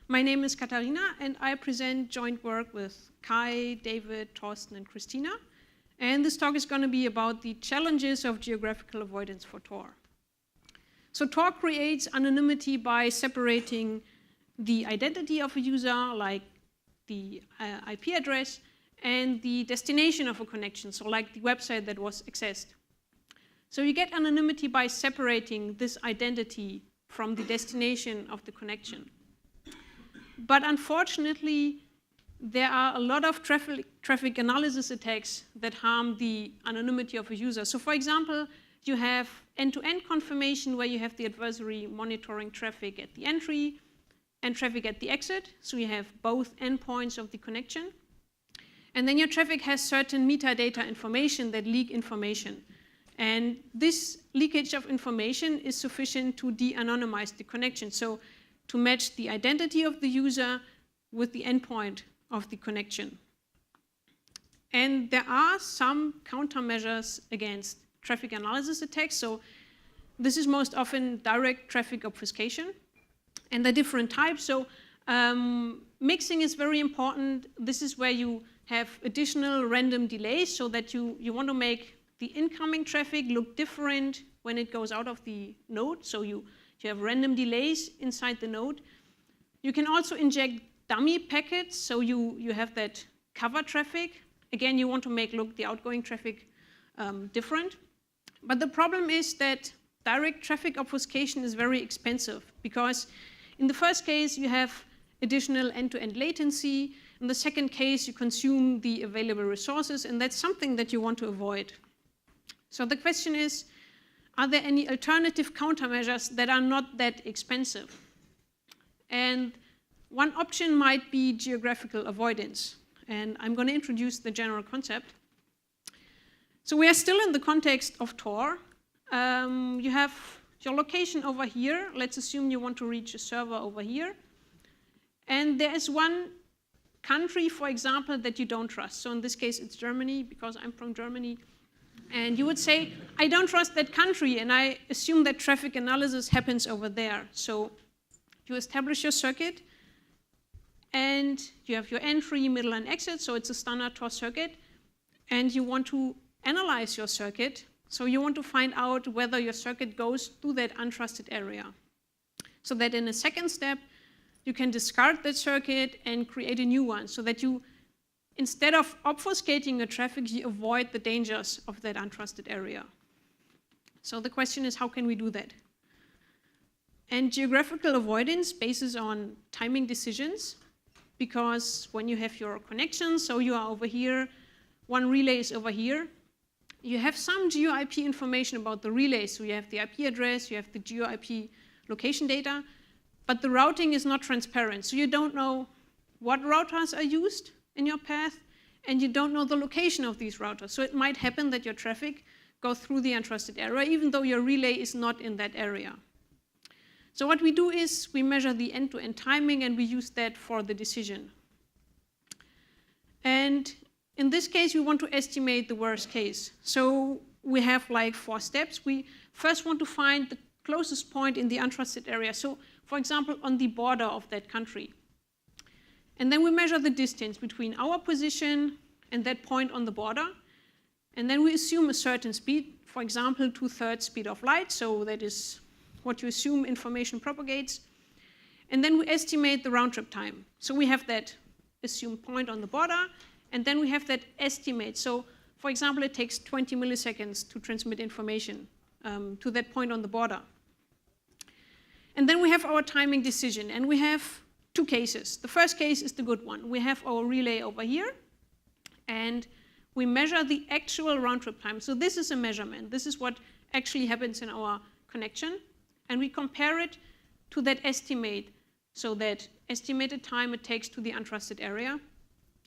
My name is Katharina, and I present joint work with Kai, David, Torsten, and Christina. And this talk is going to be about the challenges of geographical avoidance for Tor. So Tor creates anonymity by separating the identity of a user, like the IP address, and the destination of a connection, so like the website that was accessed. So you get anonymity by separating this identity from the destination of the connection. But unfortunately, there are a lot of traffic analysis attacks that harm the anonymity of a user. So for example, you have end-to-end confirmation where you have the adversary monitoring traffic at the entry and traffic at the exit. So you have both endpoints of the connection. And then your traffic has certain metadata information that leak information. And this leakage of information is sufficient to de-anonymize the connection. So to match the identity of the user with the endpoint of the connection. And there are some countermeasures against traffic analysis attacks. So this is most often direct traffic obfuscation. And there are different types. So mixing is very important. This is where you have additional random delays so that you want to make the incoming traffic look different when it goes out of the node. So you have random delays inside the node. You can also inject dummy packets, so you have that cover traffic. Again, you want to make the outgoing traffic different. But the problem is that direct traffic obfuscation is very expensive because in the first case, you have additional end-to-end latency. In the second case, you consume the available resources, and that's something that you want to avoid. So the question is, are there any alternative countermeasures that are not that expensive? And one option might be geographical avoidance. And I'm going to introduce the general concept. So we are still in the context of Tor. You have your location over here. Let's assume you want to reach a server over here. And there is one country, for example, that you don't trust. So in this case, it's Germany, because I'm from Germany. And you would say, I don't trust that country, and I assume that traffic analysis happens over there. So you establish your circuit, and you have your entry, middle, and exit. So it's a standard Tor circuit. And you want to analyze your circuit. So you want to find out whether your circuit goes to that untrusted area. So that in a second step, you can discard that circuit and create a new one so that you, instead of obfuscating your traffic, you avoid the dangers of that untrusted area. So the question is, how can we do that? And geographical avoidance bases on timing decisions, because when you have your connection, so you are over here, one relay is over here, you have some geo-IP information about the relay. So you have the IP address, you have the geo-IP location data, but the routing is not transparent. So you don't know what routers are used in your path, and you don't know the location of these routers. So it might happen that your traffic goes through the untrusted area, even though your relay is not in that area. So what we do is we measure the end-to-end timing, and we use that for the decision. And in this case, we want to estimate the worst case. So we have like 4 steps. We first want to find the closest point in the untrusted area. So for example, on the border of that country. And then we measure the distance between our position and that point on the border. And then we assume a certain speed, for example, 2/3 speed of light. So that is what you assume information propagates. And then we estimate the round trip time. So we have that assumed point on the border, and then we have that estimate. So for example, it takes 20 milliseconds to transmit information to that point on the border. And then we have our timing decision, and we have 2 cases. The first case is the good one. We have our relay over here, and we measure the actual round trip time. So this is a measurement. This is what actually happens in our connection, and we compare it to that estimate, so that estimated time it takes to the untrusted area,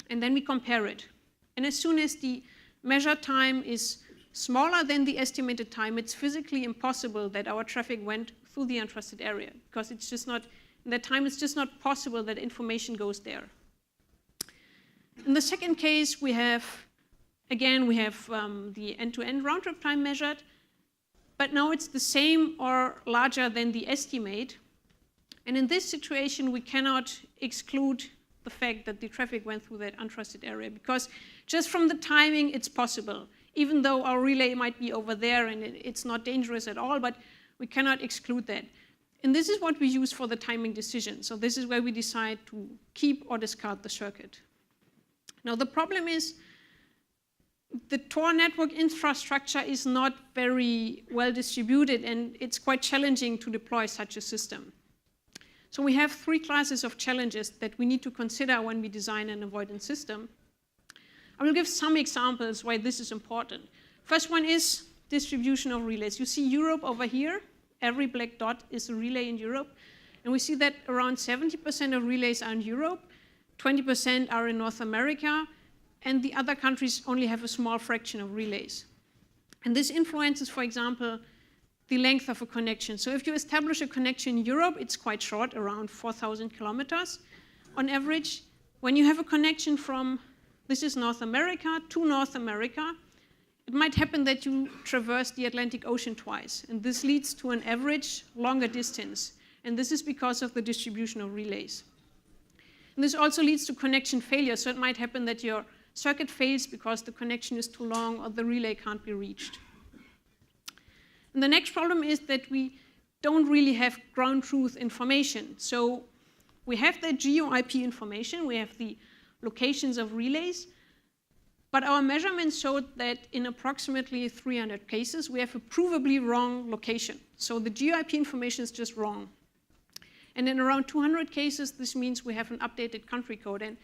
and then we compare it. And as soon as the measured time is smaller than the estimated time, it's physically impossible that our traffic went through the untrusted area, because it's just not, in that time, it's just not possible that information goes there. In the second case, we have, again, we have the end-to-end round trip time measured, but now it's the same or larger than the estimate. And in this situation, we cannot exclude the fact that the traffic went through that untrusted area, because just from the timing, it's possible. Even though our relay might be over there and it's not dangerous at all, but we cannot exclude that. And this is what we use for the timing decision. So this is where we decide to keep or discard the circuit. Now the problem is the Tor network infrastructure is not very well distributed, and it's quite challenging to deploy such a system. So we have three classes of challenges that we need to consider when we design an avoidance system. I will give some examples why this is important. First one is distribution of relays. You see Europe over here. Every black dot is a relay in Europe. And we see that around 70% of relays are in Europe, 20% are in North America, and the other countries only have a small fraction of relays. And this influences, for example, the length of a connection. So if you establish a connection in Europe, it's quite short, around 4,000 kilometers on average. When you have a connection from, this is North America, to North America, it might happen that you traverse the Atlantic Ocean twice, and this leads to an average longer distance. And this is because of the distribution of relays. And this also leads to connection failure, so it might happen that your circuit fails because the connection is too long or the relay can't be reached. And the next problem is that we don't really have ground truth information. So we have the geo-IP information, we have the locations of relays, but our measurements showed that in approximately 300 cases, we have a provably wrong location. So the geo-IP information is just wrong. And in around 200 cases, this means we have an updated country code. And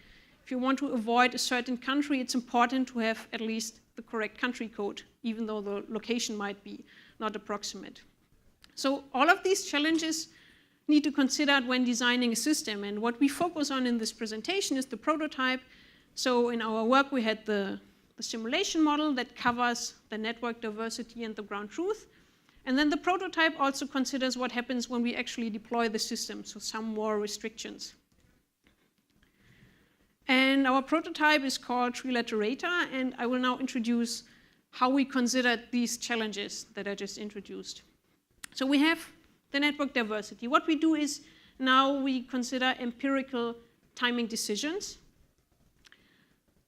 if you want to avoid a certain country, it's important to have at least the correct country code, even though the location might be not approximate. So all of these challenges need to consider when designing a system. And what we focus on in this presentation is the prototype. So in our work, we had the simulation model that covers the network diversity and the ground truth. And then the prototype also considers what happens when we actually deploy the system, so some more restrictions. And our prototype is called MultilateraTor, and I will now introduce how we considered these challenges that I just introduced. So we have the network diversity. What we do is now we consider empirical timing decisions.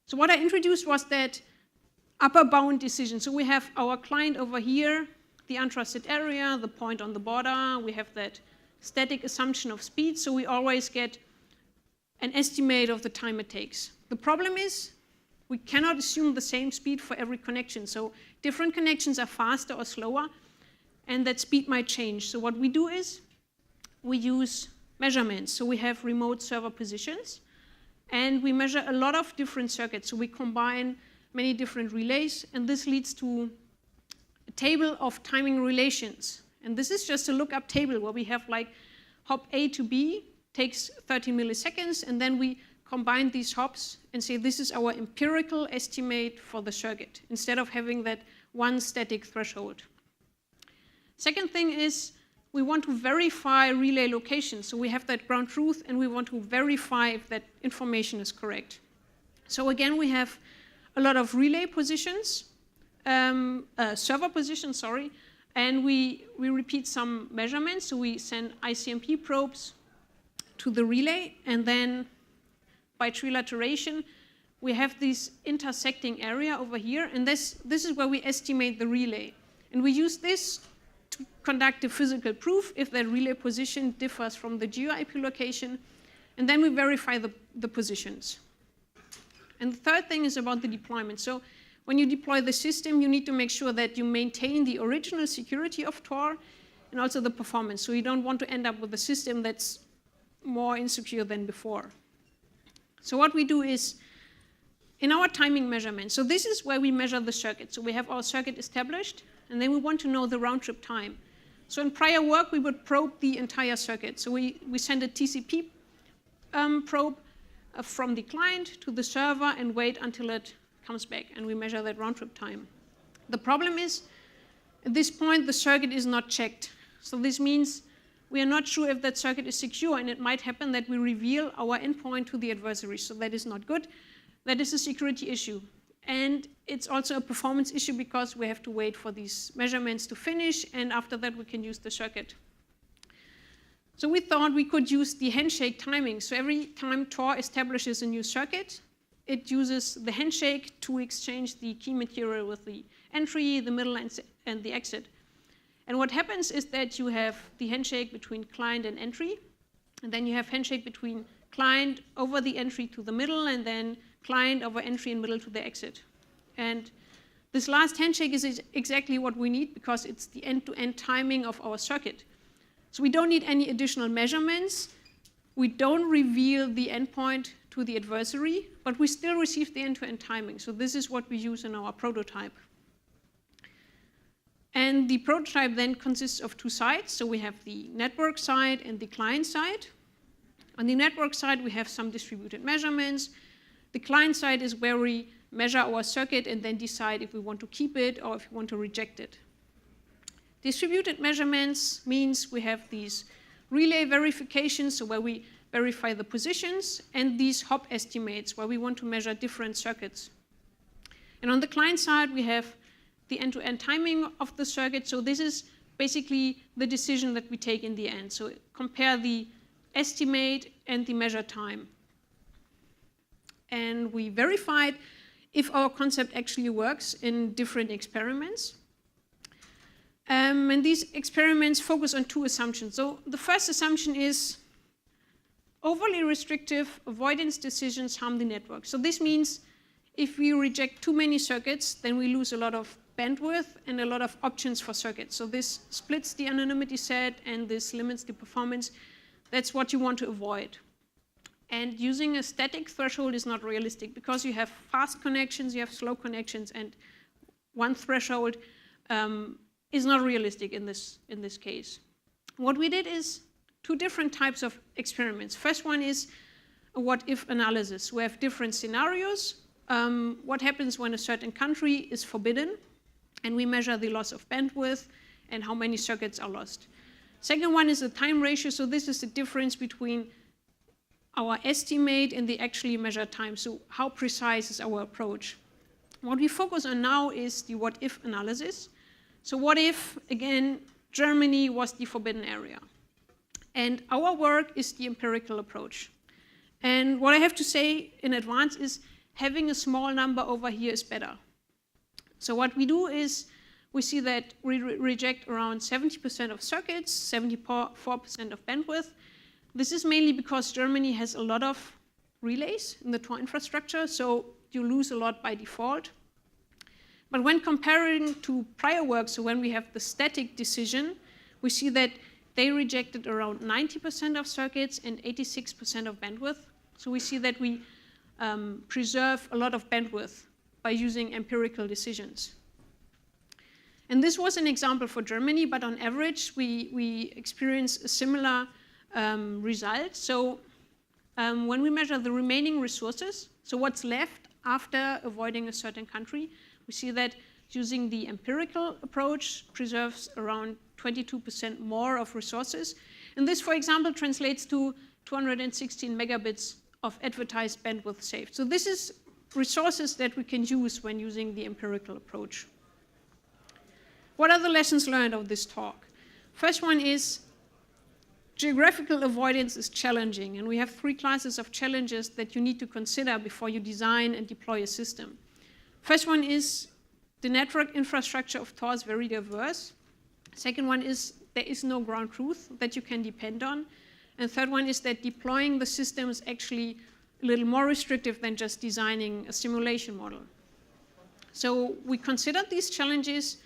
So what I introduced was that upper bound decision. So we have our client over here, the untrusted area, the point on the border. We have that static assumption of speed, so we always get an estimate of the time it takes. The problem is we cannot assume the same speed for every connection. So different connections are faster or slower, and that speed might change. So what we do is we use measurements. So we have remote server positions, and we measure a lot of different circuits. So we combine many different relays, and this leads to a table of timing relations. And this is just a lookup table where we have like hop A to B takes 30 milliseconds, and then we combine these hops and say this is our empirical estimate for the circuit, instead of having that one static threshold. Second thing is we want to verify relay location. So we have that ground truth, and we want to verify if that information is correct. So again, we have a lot of relay positions, server positions, sorry, and we repeat some measurements. So we send ICMP probes to the relay, and then by trilateration, we have this intersecting area over here, and this is where we estimate the relay. And we use this to conduct a physical proof if that relay position differs from the geo-IP location, and then we verify the positions. And the third thing is about the deployment. So when you deploy the system, you need to make sure that you maintain the original security of Tor and also the performance. So you don't want to end up with a system that's more insecure than before. So what we do is, in our timing measurement, so this is where we measure the circuit. So we have our circuit established, and then we want to know the round trip time. So in prior work, we would probe the entire circuit. So we send a TCP probe from the client to the server and wait until it comes back, and we measure that round trip time. The problem is, at this point, the circuit is not checked. So this means we are not sure if that circuit is secure, and it might happen that we reveal our endpoint to the adversary. So that is not good. That is a security issue. And it's also a performance issue because we have to wait for these measurements to finish, and after that we can use the circuit. So we thought we could use the handshake timing. So every time Tor establishes a new circuit, it uses the handshake to exchange the key material with the entry, the middle, and the exit. And what happens is that you have the handshake between client and entry, and then you have handshake between client over the entry to the middle, and then client over entry and middle to the exit. And this last handshake is exactly what we need because it's the end-to-end timing of our circuit. So we don't need any additional measurements. We don't reveal the endpoint to the adversary, but we still receive the end-to-end timing. So this is what we use in our prototype. And the prototype then consists of two sides. So we have the network side and the client side. On the network side, we have some distributed measurements. The client side is where we measure our circuit and then decide if we want to keep it or if we want to reject it. Distributed measurements means we have these relay verifications, so where we verify the positions, and these hop estimates, where we want to measure different circuits. And on the client side, we have the end-to-end timing of the circuit. So this is basically the decision that we take in the end. So compare the estimate and the measured time. And we verified if our concept actually works in different experiments. And these experiments focus on two assumptions. So the first assumption is overly restrictive avoidance decisions harm the network. So this means if we reject too many circuits, then we lose a lot of bandwidth and a lot of options for circuits. So this splits the anonymity set and this limits the performance. That's what you want to avoid. And using a static threshold is not realistic because you have fast connections, you have slow connections, and one threshold is not realistic in this case. What we did is two different types of experiments. First one is a what-if analysis. We have different scenarios. What happens when a certain country is forbidden, and we measure the loss of bandwidth and how many circuits are lost. Second one is the time ratio. So this is the difference between our estimate and the actually measured time. So how precise is our approach? What we focus on now is the what-if analysis. So what if, again, Germany was the forbidden area? And our work is the empirical approach. And what I have to say in advance is having a small number over here is better. So what we do is we see that we reject around 70% of circuits, 74% of bandwidth. This is mainly because Germany has a lot of relays in the Tor infrastructure, so you lose a lot by default. But when comparing to prior work, so when we have the static decision, we see that they rejected around 90% of circuits and 86% of bandwidth. So we see that we preserve a lot of bandwidth by using empirical decisions. And this was an example for Germany, but on average, we experience a similar result. So when we measure the remaining resources, so what's left after avoiding a certain country, we see that using the empirical approach preserves around 22% more of resources. And this, for example, translates to 216 megabits of advertised bandwidth saved. So this is resources that we can use when using the empirical approach. What are the lessons learned of this talk? First one is geographical avoidance is challenging, and we have three classes of challenges that you need to consider before you design and deploy a system. First one is the network infrastructure of Tor is very diverse. Second one is there is no ground truth that you can depend on. And third one is that deploying the system is actually a little more restrictive than just designing a simulation model. So we considered these challenges,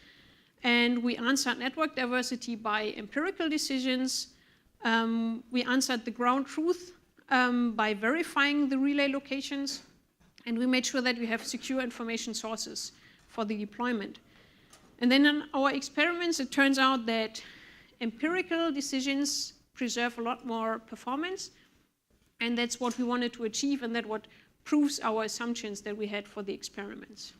and we answered network diversity by empirical decisions. We answered the ground truth by verifying the relay locations, and we made sure that we have secure information sources for the deployment. And then in our experiments, it turns out that empirical decisions preserve a lot more performance, and that's what we wanted to achieve, and that's what proves our assumptions that we had for the experiments.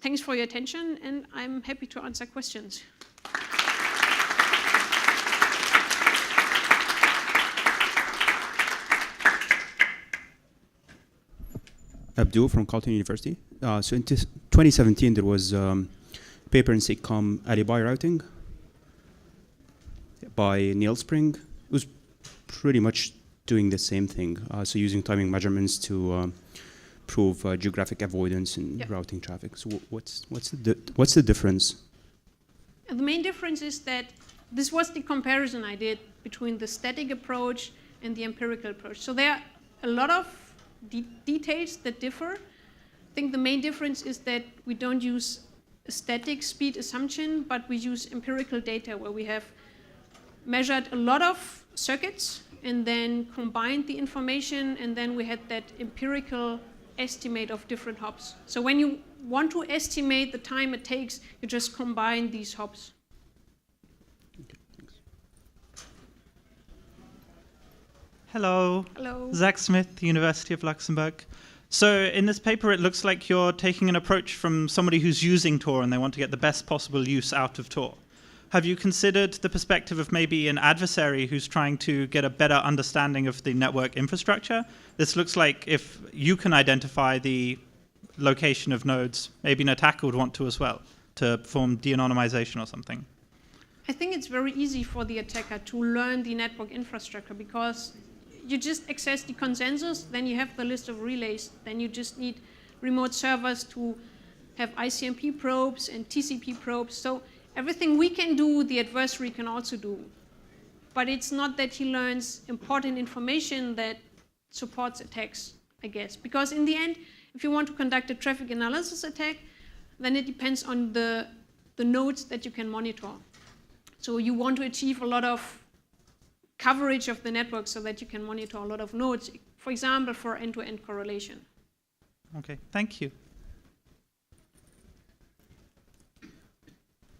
Thanks for your attention, and I'm happy to answer questions. Abdul from Carleton University. So in 2017, there was a paper in SIGCOMM alibi routing by Neil Spring. It was pretty much doing the same thing. So using timing measurements to prove geographic avoidance in routing traffic. So what's the difference? And the main difference is that this was the comparison I did between the static approach and the empirical approach. So there are a lot of details that differ. I think the main difference is that we don't use a static speed assumption, but we use empirical data where we have measured a lot of circuits and then combined the information, and then we had that empirical estimate of different hops. So when you want to estimate the time it takes, you just combine these hops. Okay, thanks. Hello. Hello. Zach Smith, University of Luxembourg. So in this paper, it looks like you're taking an approach from somebody who's using Tor and they want to get the best possible use out of Tor. Have you considered the perspective of maybe an adversary who's trying to get a better understanding of the network infrastructure? This looks like if you can identify the location of nodes, maybe an attacker would want to as well, to perform de-anonymization or something. I think it's very easy for the attacker to learn the network infrastructure because you just access the consensus, then you have the list of relays, then you just need remote servers to have ICMP probes and TCP probes. So everything we can do, the adversary can also do. But it's not that he learns important information that supports attacks, I guess. Because in the end, if you want to conduct a traffic analysis attack, then it depends on the nodes that you can monitor. So you want to achieve a lot of coverage of the network so that you can monitor a lot of nodes, for example, for end-to-end correlation. Okay, thank you.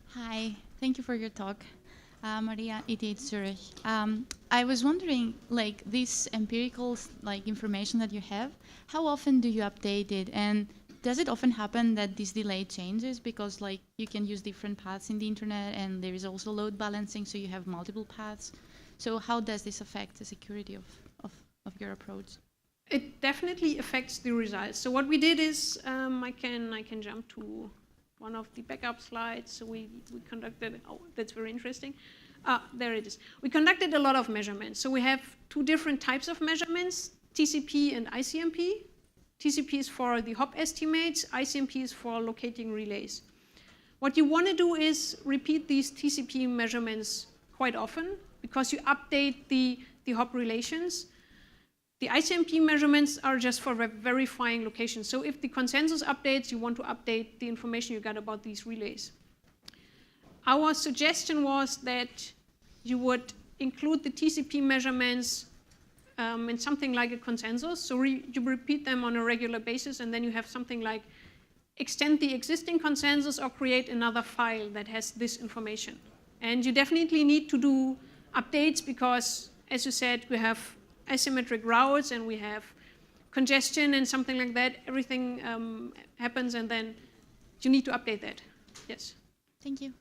Hi, thank you for your talk. Maria, ETH Zurich. I was wondering, like, this empirical information that you have, how often do you update it? And does it often happen that this delay changes because you can use different paths in the internet and there is also load balancing, so you have multiple paths? So how does this affect the security of your approach? It definitely affects the results. So what we did is, I can jump to one of the backup slides. So we conducted, oh, that's very interesting. There it is. We conducted a lot of measurements. So we have two different types of measurements, TCP and ICMP. TCP is for the hop estimates, ICMP is for locating relays. What you want to do is repeat these TCP measurements quite often because you update the hop relations. The ICMP measurements are just for verifying locations. So if the consensus updates, you want to update the information you got about these relays. Our suggestion was that you would include the TCP measurements in something like a consensus. So you repeat them on a regular basis, and then you have something like extend the existing consensus or create another file that has this information. And you definitely need to do updates because, as you said, we have asymmetric routes and we have congestion and something like that. Everything happens, and then you need to update that. Yes. Thank you.